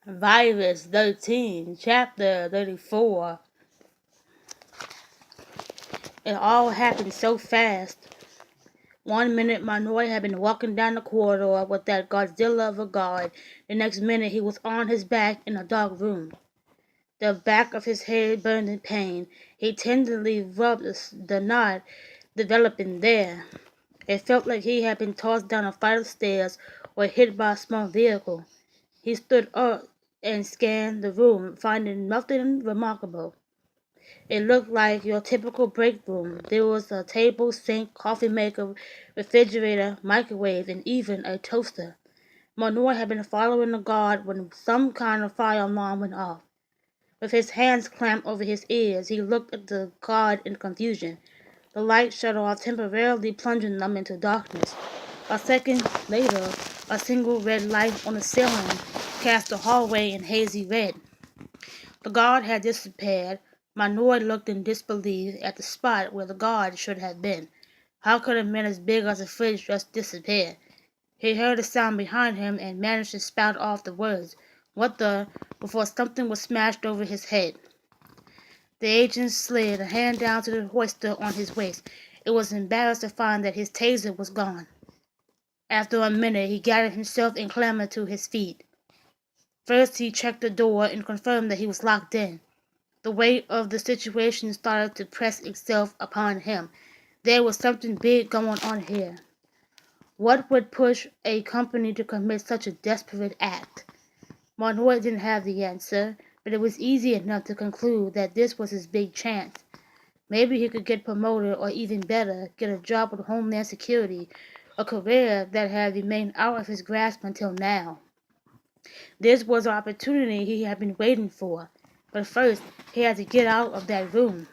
Virus 13, Chapter 34. It all happened so fast. One minute Monroy had been walking down the corridor with that Godzilla of a guard. The next minute he was on his back in a dark room. The back of his head burned in pain. He tenderly rubbed the knot developing there. It felt like he had been tossed down a flight of stairs or hit by a small vehicle. He stood up and scanned the room, finding nothing remarkable. It looked like your typical break room. There was a table, sink, coffee maker, refrigerator, microwave, and even a toaster. Monroy had been following the guard when some kind of fire alarm went off. With his hands clamped over his ears, he looked at the guard in confusion. The light shut off, temporarily plunging them into darkness. A second later, a single red light on the ceiling cast the hallway in hazy red. The guard had disappeared. Monroy looked in disbelief at the spot where the guard should have been. How could a man as big as a fridge just disappear? He heard a sound behind him and managed to spout off the words, "What the?" before something was smashed over his head. The agent slid a hand down to the holster on his waist. It was embarrassed to find that his taser was gone. After a minute, he gathered himself and clambered to his feet. First, he checked the door and confirmed that he was locked in. The weight of the situation started to press itself upon him. There was something big going on here. What would push a company to commit such a desperate act? Monroy didn't have the answer, but it was easy enough to conclude that this was his big chance. Maybe he could get promoted, or even better, get a job with Homeland Security, a career that had remained out of his grasp until now. This was the opportunity he had been waiting for. But first, he had to get out of that room.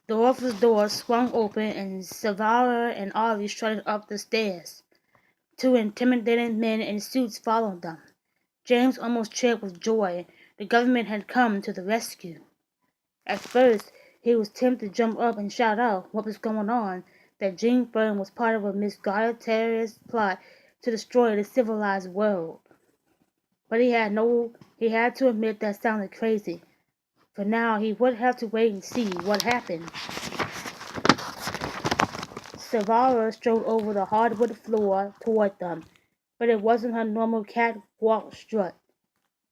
The office door swung open and Savara and Ollie strutted up the stairs. Two intimidating men in suits followed them. James almost cheered with joy. The government had come to the rescue. At first, he was tempted to jump up and shout out what was going on, that Gene Fern was part of a misguided terrorist plot to destroy the civilized world. But he had to admit that sounded crazy. For now, he would have to wait and see what happened. Savara strode over the hardwood floor toward them, but it wasn't her normal catwalk strut.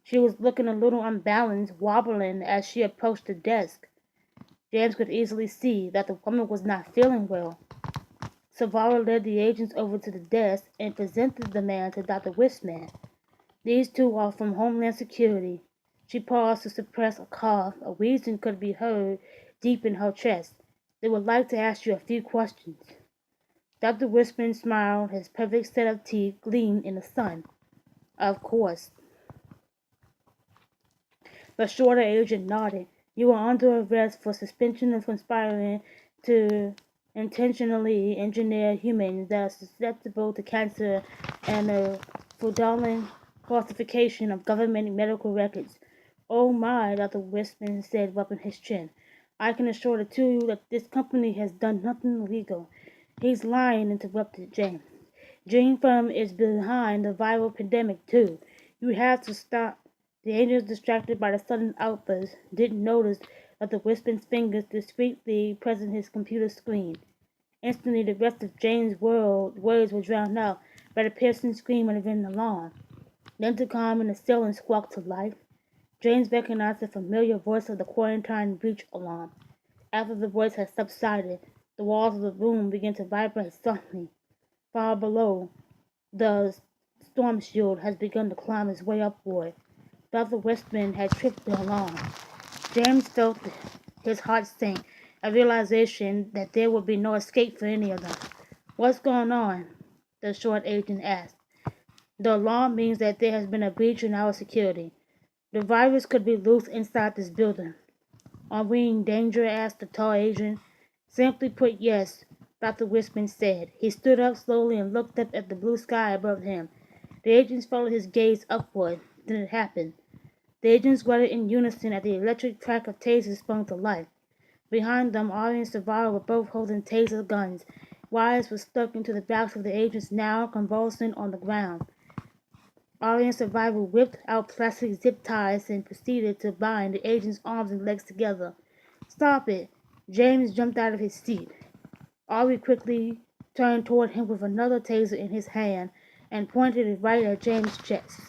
She was looking a little unbalanced, wobbling as she approached the desk. James could easily see that the woman was not feeling well. Savara led the agents over to the desk and presented the man to Dr. Wistman. These two are from Homeland Security. She paused to suppress a cough. A wheezing could be heard deep in her chest. They would like to ask you a few questions. Dr. Wistman smiled. His perfect set of teeth gleamed in the sun. Of course. The shorter agent nodded. You are under arrest for suspension of conspiring to intentionally engineer humans that are susceptible to cancer and the fraudulent falsification of government medical records. Oh my, Dr. Westman said, rubbing his chin. I can assure the two of you that this company has done nothing illegal. He's lying, interrupted James. Gene Firm is behind the viral pandemic, too. You have to stop. The agents, distracted by the sudden outburst, didn't notice that the Whisper's fingers discreetly pressing his computer screen. Instantly, the rest of Jane's words were drowned out by the piercing scream of an alarm. The intercom in the ceiling squawked to life. James recognized the familiar voice of the quarantine breach alarm. After the voice had subsided, the walls of the room began to vibrate softly. Far below, the storm shield had begun to climb its way upward. Dr. Westman had tripped the alarm. James felt his heart sink, a realization that there would be no escape for any of them. What's going on? The short agent asked. The alarm means that there has been a breach in our security. The virus could be loose inside this building. Are we in danger? Asked the tall agent. Simply put, yes, Dr. Wistman said. He stood up slowly and looked up at the blue sky above him. The agents followed his gaze upward. Then it happened. The agents grunted in unison as the electric crack of tasers sprung to life. Behind them, Ari and Savara were both holding taser guns. Wires were stuck into the backs of the agents, now convulsing on the ground. Aryan survivor whipped out plastic zip ties and proceeded to bind the agent's arms and legs together. Stop it! James jumped out of his seat. Ari quickly turned toward him with another taser in his hand and pointed it right at James' chest.